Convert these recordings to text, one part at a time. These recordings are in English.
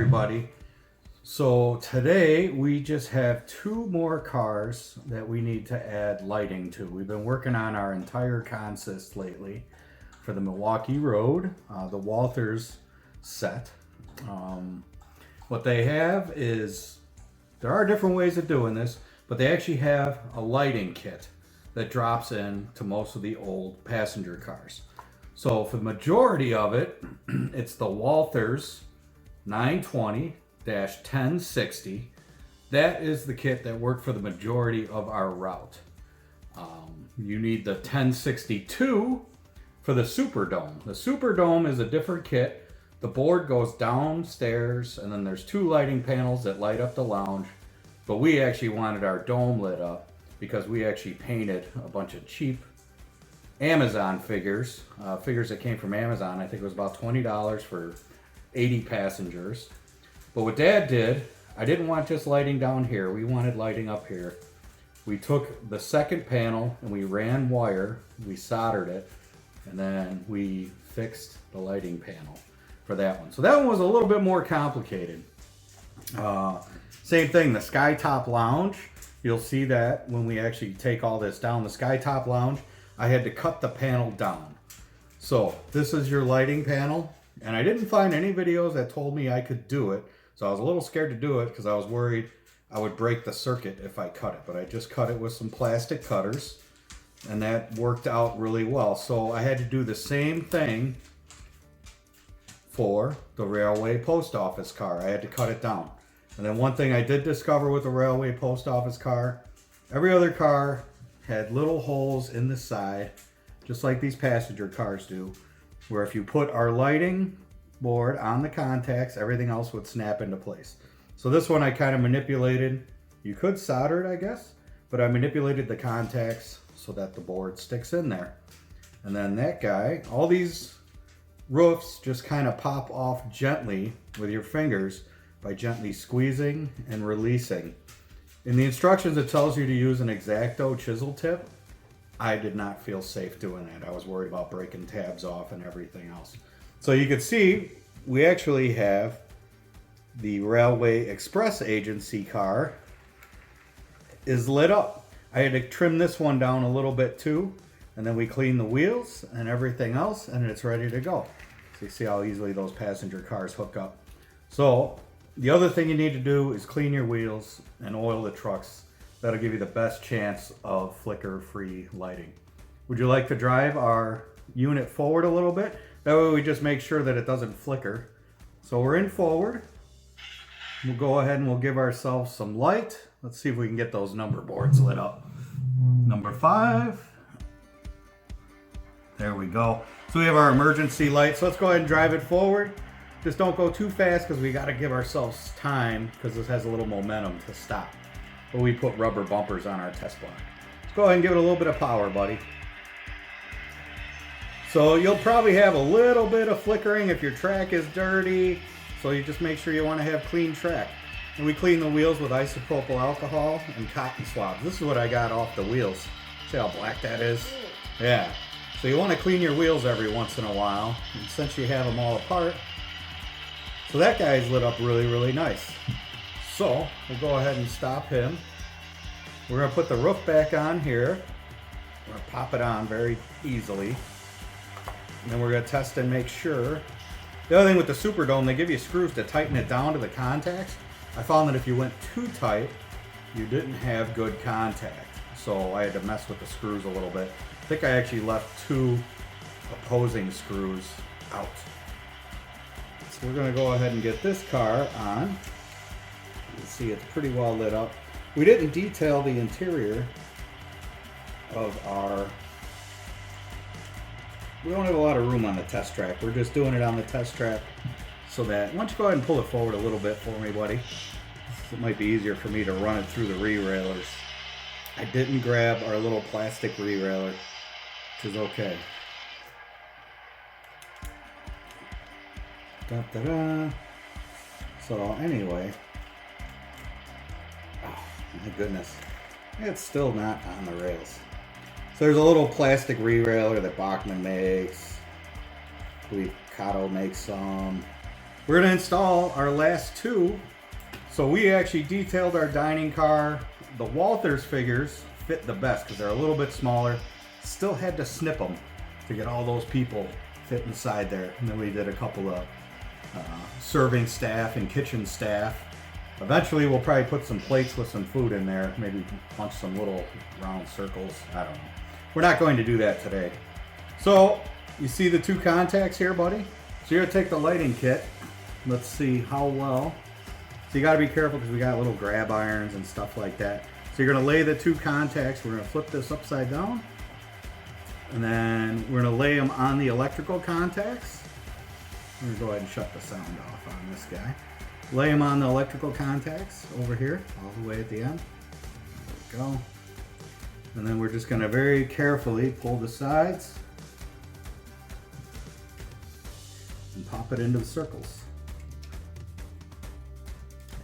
everybody. So today we just have two more cars that we need to add lighting to. We've been working on our entire consist lately for the Milwaukee Road, the Walthers set. What they have is, there are different ways of doing this, but they actually have a lighting kit that drops in to most of the old passenger cars. So for the majority of it, it's the Walthers 920-1060. That is the kit that worked for the majority of our route. You need the 1062 for the Superdome. The Superdome is a different kit. The board goes downstairs, and then there's two lighting panels that light up the lounge. But we actually wanted our dome lit up because we actually painted a bunch of cheap Amazon figures that came from Amazon. I think it was about $20 for 80 passengers. But what Dad did, I didn't want just lighting down here. We wanted lighting up here. We took the second panel and we ran wire, we soldered it, and then we fixed the lighting panel for that one. So that one was a little bit more complicated. Same thing, the Skytop Lounge. You'll see that when we actually take all this down. The Skytop Lounge, I had to cut the panel down. So this is your lighting panel. And I didn't find any videos that told me I could do it. So I was a little scared to do it because I was worried I would break the circuit if I cut it. But I just cut it with some plastic cutters. And that worked out really well. So I had to do the same thing for the railway post office car. I had to cut it down. And then one thing I did discover with the railway post office car, every other car had little holes in the side, just like these passenger cars do, where if you put our lighting board on the contacts, everything else would snap into place. So this one I kind of manipulated. You could solder it, I guess, but I manipulated the contacts so that the board sticks in there. And then that guy, all these roofs just kind of pop off gently with your fingers by gently squeezing and releasing. In the instructions, it tells you to use an X-Acto chisel tip. I did not feel safe doing that. I was worried about breaking tabs off and everything else. So you can see, we actually have the Railway Express Agency car is lit up. I had to trim this one down a little bit too, and then we clean the wheels and everything else, and it's ready to go. So you see how easily those passenger cars hook up. So the other thing you need to do is clean your wheels and oil the trucks. That'll give you the best chance of flicker-free lighting. Would you like to drive our unit forward a little bit? That way we just make sure that it doesn't flicker. So we're in forward. We'll go ahead and we'll give ourselves some light. Let's see if we can get those number boards lit up. Number 5. There we go. So we have our emergency light. So let's go ahead and drive it forward. Just don't go too fast because we got to give ourselves time because this has a little momentum to stop. But we put rubber bumpers on our test block. Let's go ahead and give it a little bit of power, buddy. So you'll probably have a little bit of flickering if your track is dirty. So you just make sure you want to have clean track. And we clean the wheels with isopropyl alcohol and cotton swabs. This is what I got off the wheels. See how black that is? Yeah. So you want to clean your wheels every once in a while. And since you have them all apart. So that guy's lit up really, really nice. So we'll go ahead and stop him. We're going to put the roof back on here. We're going to pop it on very easily. And then we're going to test and make sure. The other thing with the Superdome, they give you screws to tighten it down to the contacts. I found that if you went too tight, you didn't have good contact. So I had to mess with the screws a little bit. I think I actually left 2 opposing screws out. So we're going to go ahead and get this car on. You can see it's pretty well lit up. We didn't detail the interior of our... We don't have a lot of room on the test track. We're just doing it on the test track so that... Why don't you go ahead and pull it forward a little bit for me, buddy? It might be easier for me to run it through the re-railers. I didn't grab our little plastic re-railer, which is okay. Da, da, da. So anyway, oh my goodness, it's still not on the rails. So there's a little plastic re-railer that Bachmann makes. I believe Kato makes some. we're gonna install our last two. So we actually detailed our dining car. The Walthers figures fit the best because they're a little bit smaller. Still had to snip them to get all those people fit inside there. And then we did a couple of serving staff and kitchen staff. Eventually we'll probably put some plates with some food in there, maybe punch some little round circles. I don't know. We're not going to do that today. So you see the two contacts here, buddy? So you're gonna take the lighting kit. Let's see how well. So you gotta be careful because we got little grab irons and stuff like that. So you're gonna lay the two contacts. We're gonna flip this upside down. And then we're gonna lay them on the electrical contacts. I'm gonna go ahead and shut the sound off on this guy. Lay them on the electrical contacts over here, all the way at the end. There we go. And then we're just gonna very carefully pull the sides and pop it into the circles,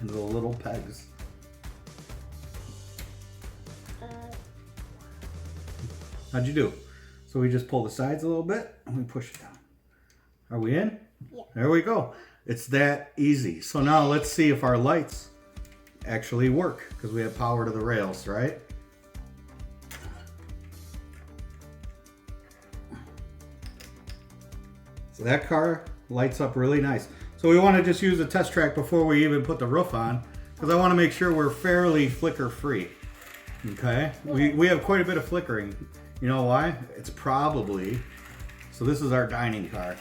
into the little pegs. How'd you do? So we just pull the sides a little bit and we push it down. Are we in? Yeah. There we go. It's that easy. So now let's see if our lights actually work because we have power to the rails, right? So that car lights up really nice. So we want to just use a test track before we even put the roof on because I want to make sure we're fairly flicker free. Okay? We have quite a bit of flickering. You know why? It's probably, so this is our dining car.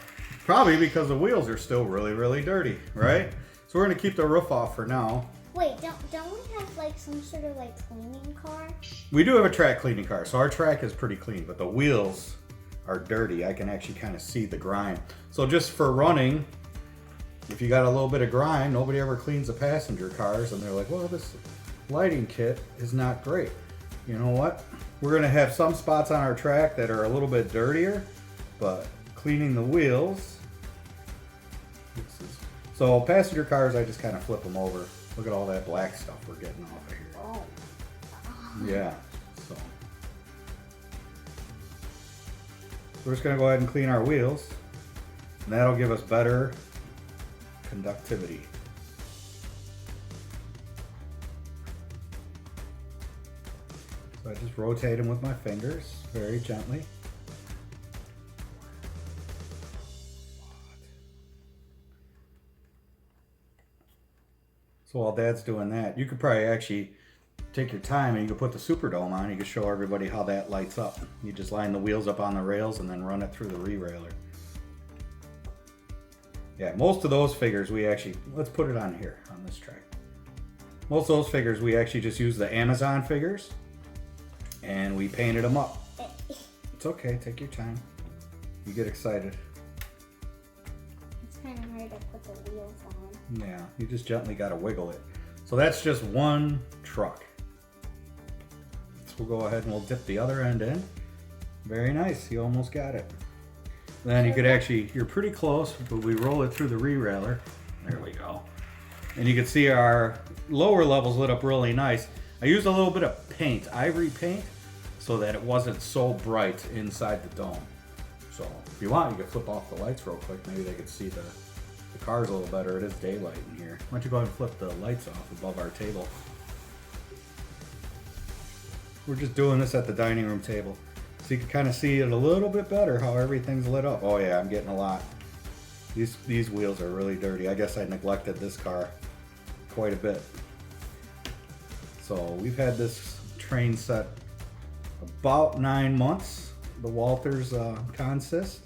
Probably because the wheels are still really, really dirty, right? So we're gonna keep the roof off for now. Wait, don't we have like some sort of like cleaning car? We do have a track cleaning car, so our track is pretty clean, but the wheels are dirty. I can actually kind of see the grime. So just for running, if you got a little bit of grime, nobody ever cleans the passenger cars, and they're like, well, this lighting kit is not great. You know what? We're gonna have some spots on our track that are a little bit dirtier, but cleaning the wheels. So passenger cars, I just kind of flip them over. Look at all that black stuff we're getting off of here. Oh. Yeah, so. We're just gonna go ahead and clean our wheels, and that'll give us better conductivity. So I just rotate them with my fingers, very gently. So while Dad's doing that, you could probably actually take your time and you could put the Superdome on. You could show everybody how that lights up. You just line the wheels up on the rails and then run it through the re-railer. Yeah, most of those figures we actually, let's put it on here, on this track. Most of those figures we actually just use the Amazon figures and we painted them up. It's okay, take your time. You get excited. It's kind of hard to put the wheels on. Yeah, you just gently gotta wiggle it. So that's just one truck. So we'll go ahead and we'll dip the other end in. Very nice, you almost got it. Then you could actually, you're pretty close, but we roll it through the re-railer. There we go. And you can see our lower levels lit up really nice. I used a little bit of paint, ivory paint, so that it wasn't so bright inside the dome. So if you want, you could flip off the lights real quick. Maybe they could see the car's a little better. It is daylight in here. Why don't you go ahead and flip the lights off above our table. We're just doing this at the dining room table. So you can kind of see it a little bit better how everything's lit up. Oh yeah, I'm getting a lot. These wheels are really dirty. I guess I neglected this car quite a bit. So we've had this train set about 9 months, the Walthers consist.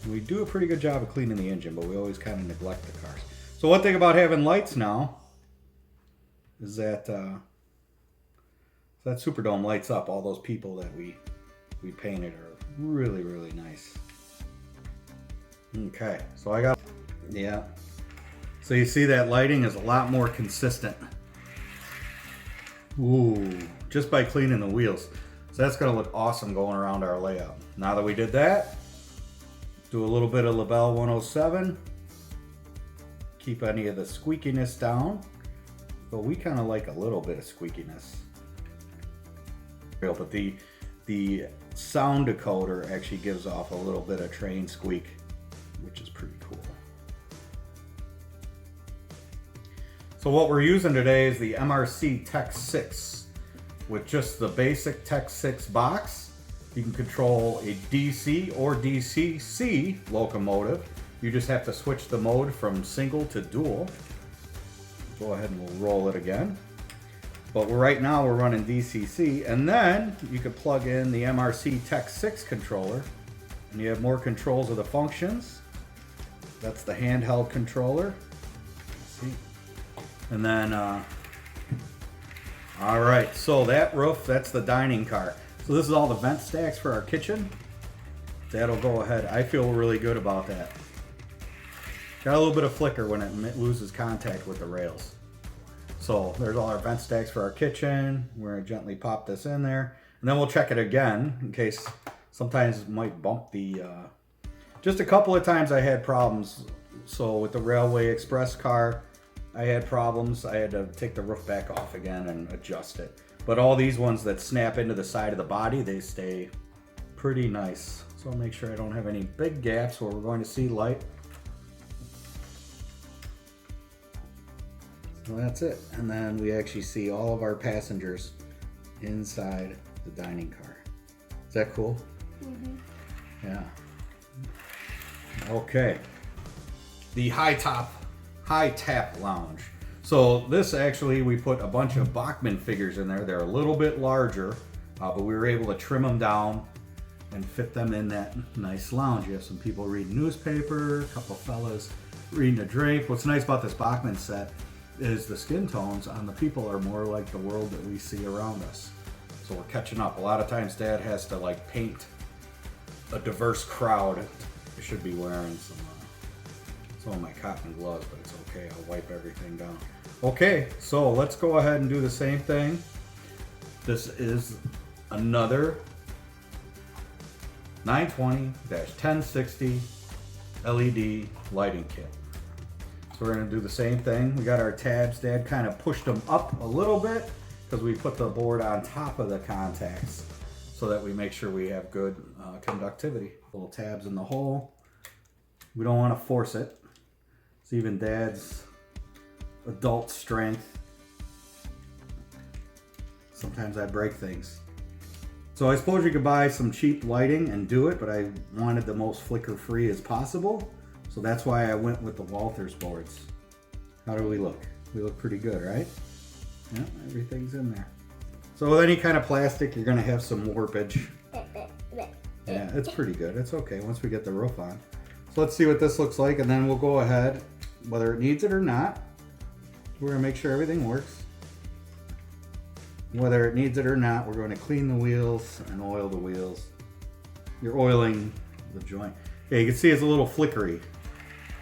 And we do a pretty good job of cleaning the engine, but we always kind of neglect the cars. So one thing about having lights now is that that Superdome lights up. All those people that we painted are really, really nice. Okay, so I got, yeah. So you see that lighting is a lot more consistent. Ooh, just by cleaning the wheels. So that's gonna look awesome going around our layout. Now that we did that, do a little bit of Labelle 107. Keep any of the squeakiness down. But we kind of like a little bit of squeakiness. But the sound decoder actually gives off a little bit of train squeak, which is pretty cool. So what we're using today is the MRC Tech 6. With just the basic Tech 6 box, you can control a DC or DCC locomotive. You just have to switch the mode from single to dual. Go ahead and we'll roll it again. But right now we're running DCC, and then you could plug in the MRC Tech 6 controller, and you have more controls of the functions. That's the handheld controller. See? And then, all right, so that roof, that's the dining car. So this is all the vent stacks for our kitchen. That'll go ahead. I feel really good about that. Got a little bit of flicker when it loses contact with the rails. So there's all our vent stacks for our kitchen. We're gonna gently pop this in there, and then we'll check it again in case sometimes it might bump the, just a couple of times I had problems. So with the Railway Express car, I had problems. I had to take the roof back off again and adjust it. But all these ones that snap into the side of the body, they stay pretty nice. So I'll make sure I don't have any big gaps where we're going to see light. So that's it. And then we actually see all of our passengers inside the dining car. Is that cool? Mm-hmm. Yeah. Okay. The high tap lounge. So this actually, we put a bunch of Bachmann figures in there. They're a little bit larger, but we were able to trim them down and fit them in that nice lounge. You have some people reading newspaper, a couple fellas reading a drink. What's nice about this Bachmann set is the skin tones on the people are more like the world that we see around us. So we're catching up. A lot of times Dad has to like paint a diverse crowd. I should be wearing some of my cotton gloves, but it's okay. I'll wipe everything down. Okay, so let's go ahead and do the same thing. This is another 920-1060 LED lighting kit. So we're going to do the same thing. We got our tabs. Dad kind of pushed them up a little bit because we put the board on top of the contacts so that we make sure we have good conductivity. Little tabs in the hole. We don't want to force it. It's even Dad's adult strength. Sometimes I break things. So I suppose you could buy some cheap lighting and do it, but I wanted the most flicker-free as possible. So that's why I went with the Walthers boards. How do we look? We look pretty good, right? Yeah, everything's in there. So with any kind of plastic, you're gonna have some warpage. Yeah, it's pretty good. It's okay once we get the roof on. So let's see what this looks like, and then we'll go ahead, whether it needs it or not. We're gonna make sure everything works. Whether it needs it or not, we're going to clean the wheels and oil the wheels. You're oiling the joint. Yeah, you can see it's a little flickery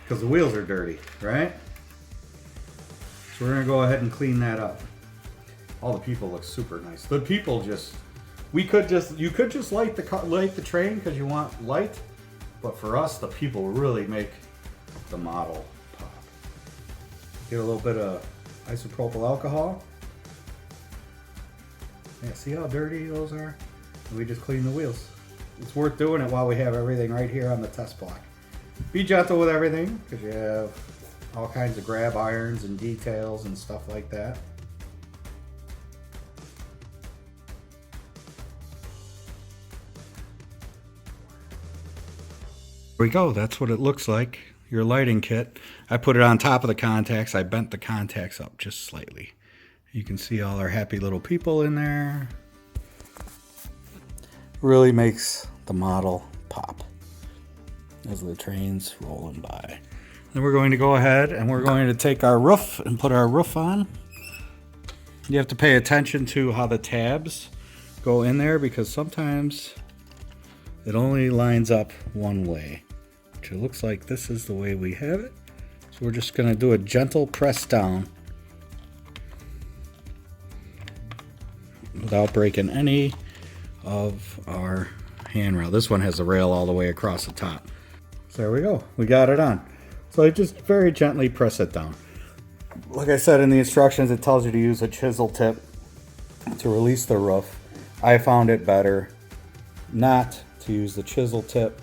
because the wheels are dirty, right? So we're gonna go ahead and clean that up. All the people look super nice. The people just, you could just light the train because you want light, but for us, the people really make the model pop. Get a little bit of isopropyl alcohol. Yeah, see how dirty those are? And we just clean the wheels. It's worth doing it while we have everything right here on the test block. Be gentle with everything because you have all kinds of grab irons and details and stuff like that. There we go. That's what it looks like. Your lighting kit. I put it on top of the contacts. I bent the contacts up just slightly. You can see all our happy little people in there. Really makes the model pop as the train's rolling by. Then we're going to go ahead and we're going to take our roof and put our roof on. You have to pay attention to how the tabs go in there because sometimes it only lines up one way, which it looks like this is the way we have it. So we're just going to do a gentle press down without breaking any of our handrail. This one has the rail all the way across the top. So there we go. We got it on. So I just very gently press it down. Like I said in the instructions, it tells you to use a chisel tip to release the roof. I found it better not to use the chisel tip.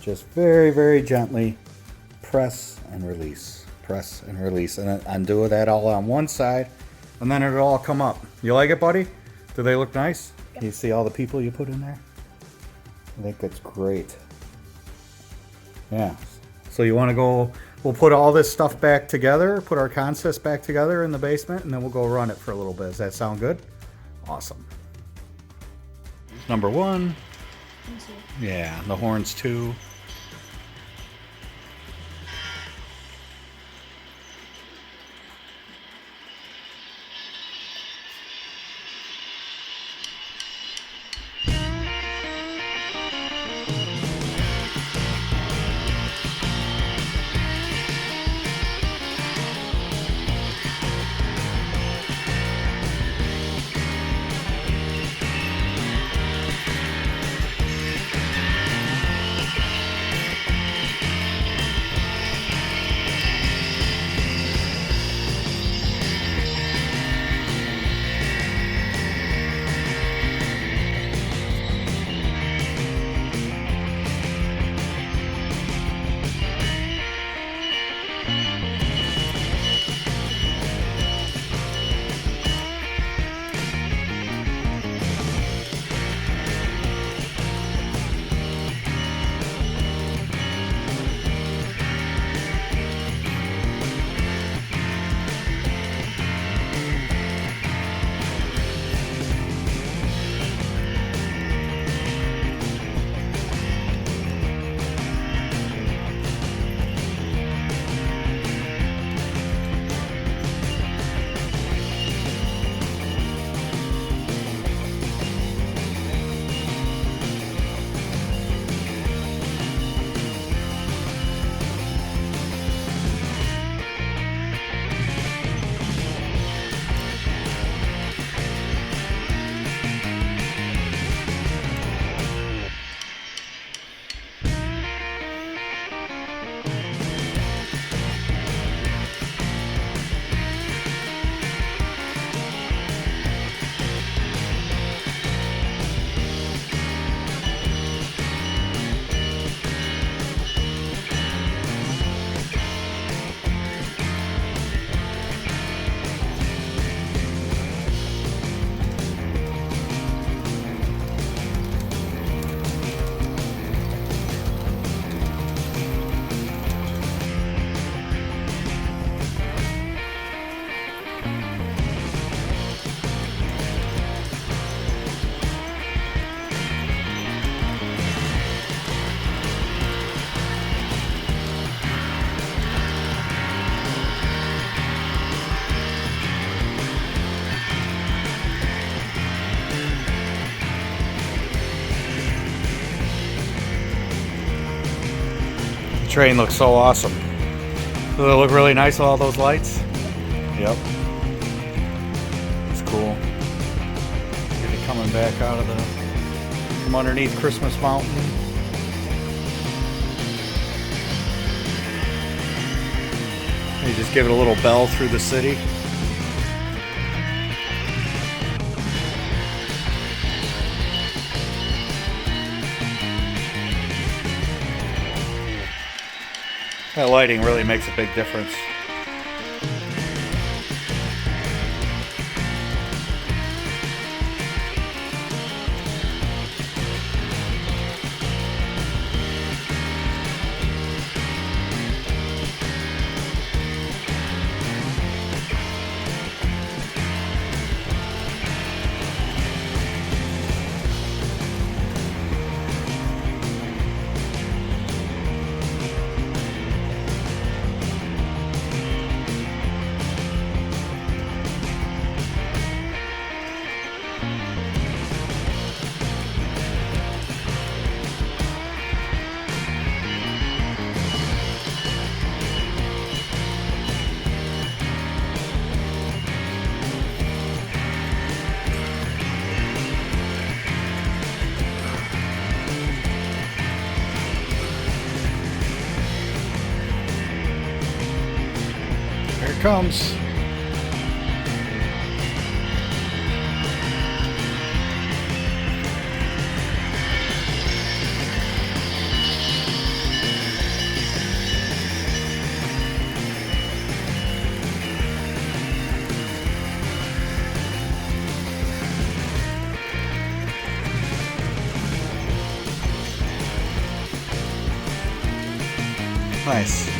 Just very, very gently press and release. press and release, and then undo that all on one side, and then it'll all come up. You like it, buddy? Do they look nice? Can you see all the people you put in there? I think that's great. Yeah. So you want to go, we'll put all this stuff back together, put our consist back together in the basement, and then we'll go run it for a little bit. Does that sound good? Awesome. Number 1. Yeah, the horns too. Train looks so awesome. Does it look really nice with all those lights? Yep. It's cool. Get it coming back out of from underneath Christmas Mountain. You just give it a little bell through the city. That lighting really makes a big difference. Here it comes. Nice.